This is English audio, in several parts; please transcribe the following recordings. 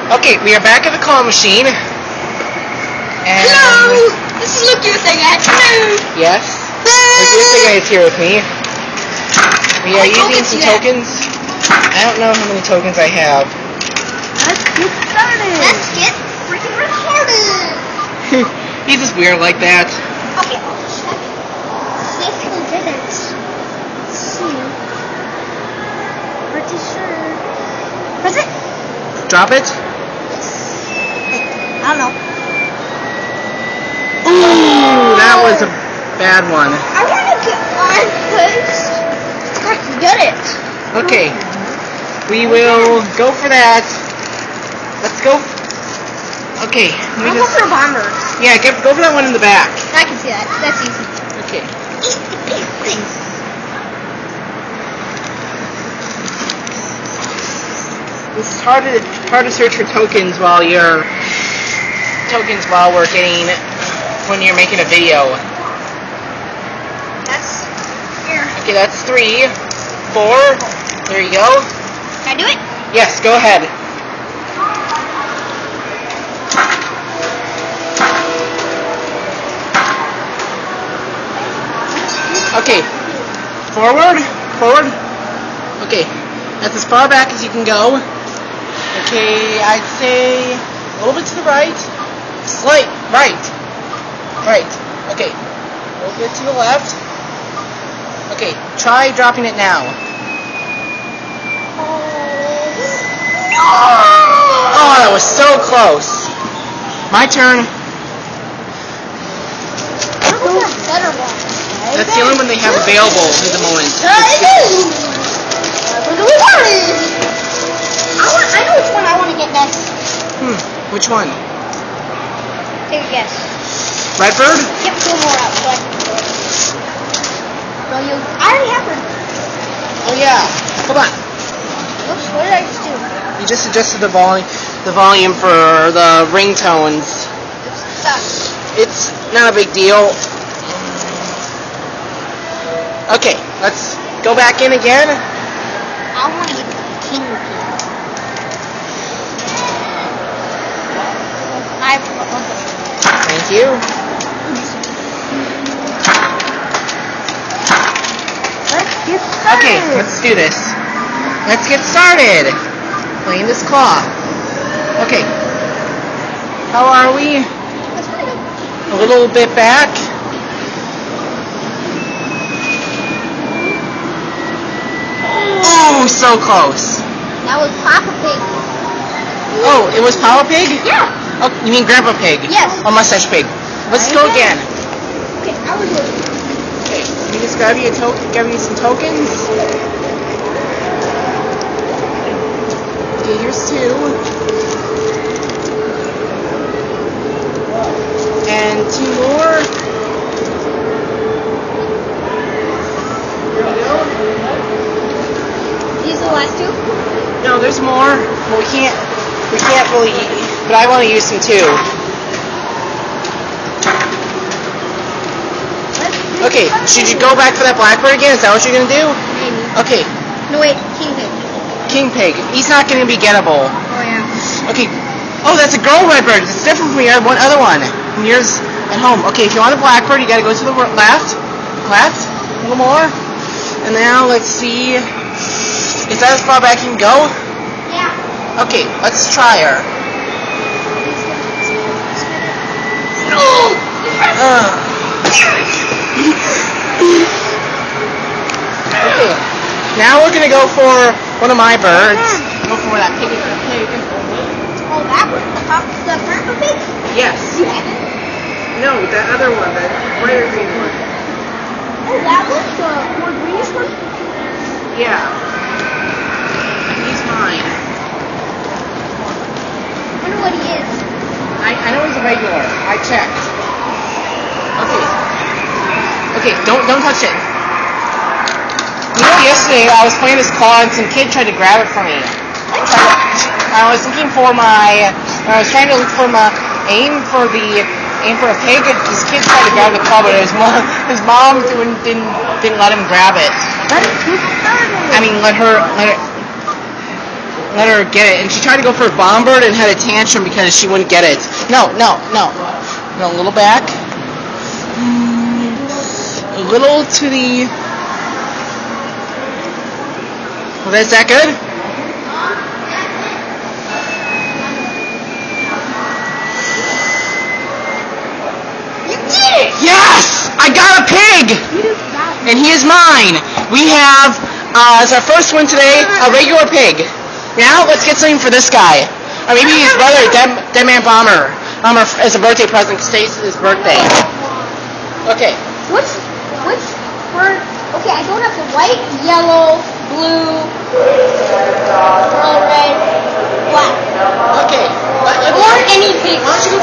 Okay, we are back at the claw machine. And hello! This is Luke USA, guys. Hello! Yes. Luke USA guy is here with me. We are using some tokens. I don't know how many tokens I have. Let's get started! Let's get freaking retarded! He's just weird like that. Okay, I'll check. See if he did it. Let's see. Pretty sure. Press it? Drop it? I don't know. Ooh, that was a bad one. I want to get one first. I can get it. Okay, we will go for that. Let's go. Okay, I'll go for a bomber. Yeah, go for that one in the back. I can see that. That's easy. Okay. Eat the big thing. It's hard to search for tokens while when you're making a video. That's here. Okay, that's 3, 4. There you go. Can I do it? Yes, go ahead. Okay, forward. Okay, that's as far back as you can go. Okay, I'd say a little bit to the right. Slight right. Okay, a little bit to the left. Okay, try dropping it now. Oh, that was so close. My turn. Better one. That's the only one they have available at the moment. I know which one I want to get next. Which one? Take a guess. Redbird? Yep, two more out so I can do it. I already have one. Oh yeah. Hold on. Oops, what did I just do? You just adjusted the volume for the ringtones. Sucks. It's not a big deal. Okay, let's go back in again. I want to get the king pig. Thank you. Let's get started. Okay, let's do this. Let's get started. Playing this claw. Okay. How are we? That's pretty good. A little bit back. Oh, so close. That was Papa Pig. Oh, it was Papa Pig? Yeah. Oh, you mean Grandpa Pig? Yes. Oh, Mustache Pig. Let's go again. Okay, I will do it. Okay, let me just grab you some tokens. Okay, here's 2. And 2 more. There we go. These are the last 2? No, there's more. Well, we can't really, but I want to use some too. Okay, should you go back for that blackbird again? Is that what you're going to do? Maybe. Okay. No, wait, King Pig. King Pig. He's not going to be gettable. Oh, yeah. Okay. Oh, that's a girl redbird. It's different from your other one. From yours at home. Okay, if you want a blackbird, you got to go to the left. Left. A little more. And now let's see. Is that as far back you can go? Yeah. Okay, let's try her. Okay, now we're gonna go for one of my birds. Go for that pig. Oh, that one? The purple pig? Yes. No, that other one, that brighter green one. Oh, that one? The more greenish one? Yeah. He's mine. I wonder what he is. I know he's a regular. I checked. Okay. Okay, don't touch it. You know, yesterday I was playing this claw and some kid tried to grab it from me. I was looking for I was trying to look for aim for a pig. This kid tried to grab the claw, but his mom didn't let him grab it. Let it keep started. I mean, let her let her get it. And she tried to go for a bomber and had a tantrum because she wouldn't get it. No, no, no. No, a little back. A little to the... Well, is that good? You did it! Yes! I got a pig! And he is mine. We have, as our first one today, a regular pig. Now, let's get something for this guy. Or maybe his brother, deadmanbomber. As a birthday present, today's his birthday. Okay. Which bird? Okay, I don't have the white, yellow, blue, red, black. Okay. Or any pig. Why don't you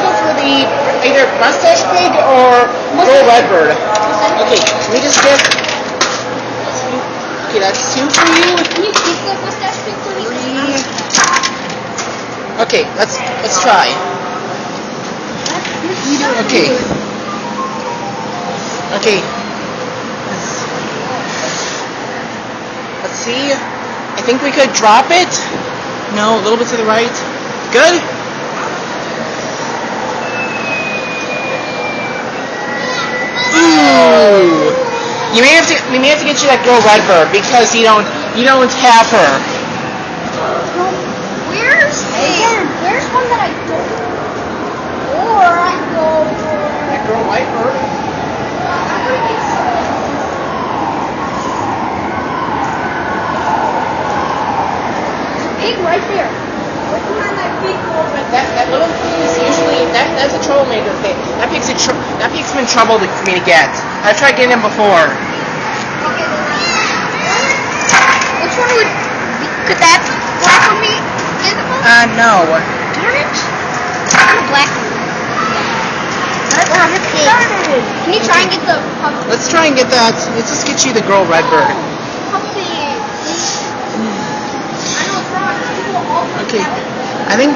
go for the either mustache pig or little redbird? Okay, let me just get. Okay, that's 2 for you. Can you keep the mustache pig for me? 3. Okay, let's try. Okay. Okay. Let's see. I think we could drop it. No, a little bit to the right. Good. Ooh. We may have to get you that girl redbird because you don't have her. Where's one that I don't? Or I go for That girl whitebird. Pig right there. Right behind that big girl right there. That little pig is usually that's a troublemaker pig. That pig's been trouble for me to get. I've tried getting him before. Which one could that black one be? No. Darn it. I'm a black one. I'm a pig. Can you try and get the puppy? Let's try and get that. Let's just get you the girl redbird. Puppy. I know it's wrong. People all Okay. I think.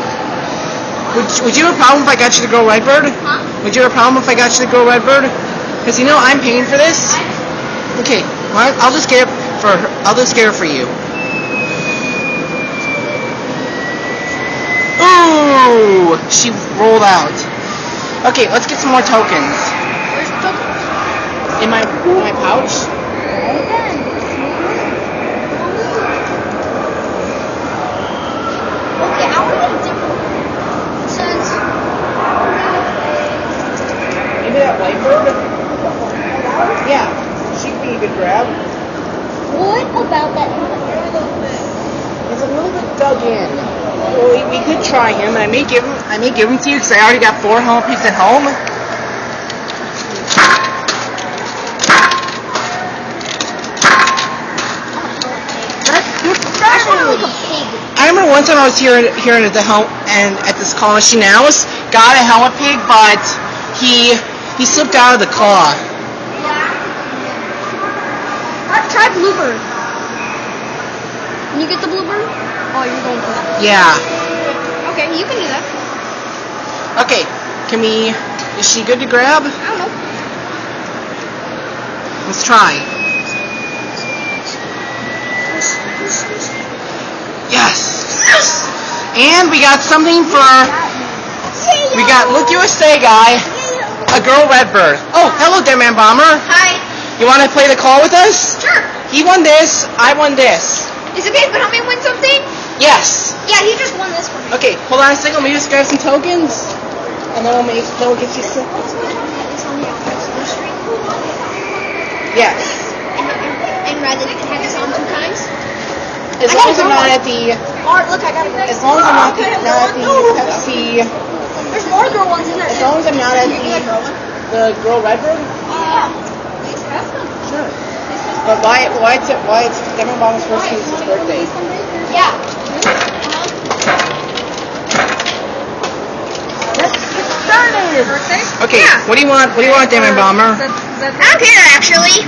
Would you have a problem if I got you the girl redbird? Huh? Would you have a problem if I got you the girl redbird? Because you know I'm paying for this. Okay. Well, I'll just get it for her. I'll just get her for you. Ooh! She rolled out. Okay, let's get some more tokens. Where's the token? In my pouch. Okay, I want to get a different one. Since Maybe that whitebird? Yeah. She could be a good grab. what about that one? He's a little bit dug in. Well, we could try him. I may give him to you because I already got 4 home pigs at home. I remember one time I was here at the home and at this claw machine. I almost got a helmet pig, but he slipped out of the claw. Try bluebird. Can you get the bluebird? Oh, you're going for that. Yeah. Okay, you can do that. Okay. Is she good to grab? I don't know. Let's try. Yes. And we got something for. We got Look USA guy. A girl redbird. Oh, hello, deadmanbomber. Hi. You want to play the call with us? Sure. He won this. I won this. Is it okay, but help me win something? Yes. Yeah, he just won this one. Okay, hold on a second. Let me just grab some tokens, and then we'll get you some. Yes. And rather than have this on 2 times? As long as I'm not at the. Art, look, I got it. As long as I'm not at the Pepsi. There's more girl ones in there. As long as I'm not at the girl redbird. Sure. But why it's deadmanbomber's first his birthday? Yeah. Let's get started. Birthday? Okay. Yeah. What do you want? What do you want, deadmanbomber? I don't care actually.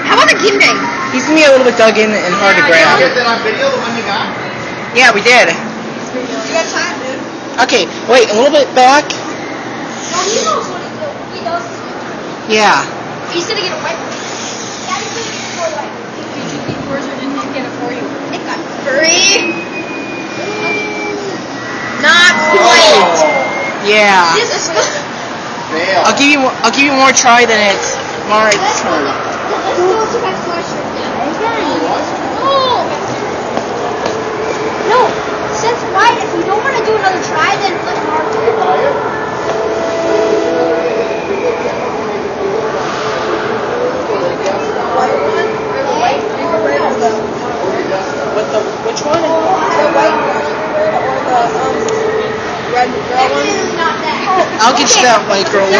How about the game day? He's gonna be a little bit dug in and hard to grab. Did you get that on video, the one you got? Yeah, we did. You got time, dude. Okay. Wait, a little bit back. No, he knows what he does. He knows. Yeah. He's gonna get a white one. Yeah, he's gonna get a white one. Did you get yours or didn't he get it for you? It got it. 3. Not quite. Yeah. Jesus. Fail. I'll give you more try than it's Mark's turn. No. Since why? If you don't want to do another try, then let Mark. Which one? I'll get you that white girl one.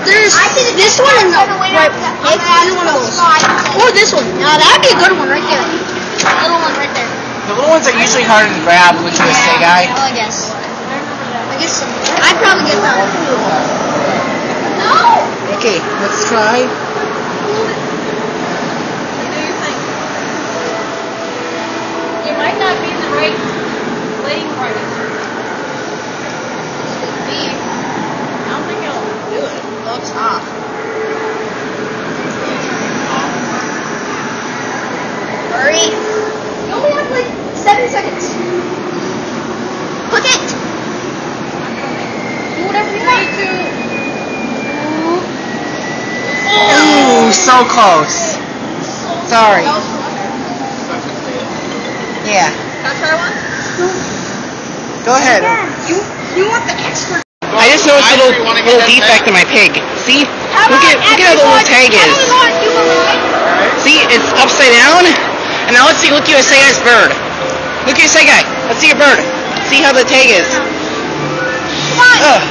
There's this one and the right either one of those. Or this one. Now that'd be a good one right there. Little one right there. The little ones are usually harder to grab, which would say, guy. Well, I guess I'd probably get that one. No. Okay, let's try. You might not be in the right playing party. I don't think it'll do it. Looks off. Hurry. You only have like 7 seconds. Click it. Do whatever you want to. Ooh, so close. Sorry. Yeah. Can I try one? Go ahead. You want the expert? I just noticed a little defect in my pig. See? Look at how the little tag is. See, it's upside down. And now let's see. Look, you say guy's bird. Look, you say guy. Let's see your bird. See how the tag is. Come on. Ugh.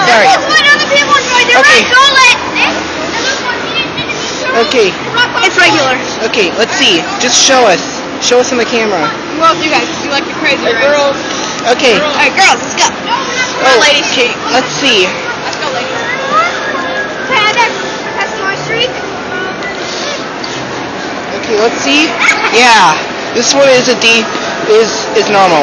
Sorry. That's what other people enjoy. They're Okay. right. Don't let. Okay. It's regular. Okay. Let's see. Just show us. Show us on the camera. Well, you guys, you like the crazy, right? Girls. Okay. Alright, girls, let's go. Oh, ladies. okay. Let's see. Let's go, ladies. Okay, that's my streak. Okay. Let's see. Yeah. This one is is normal.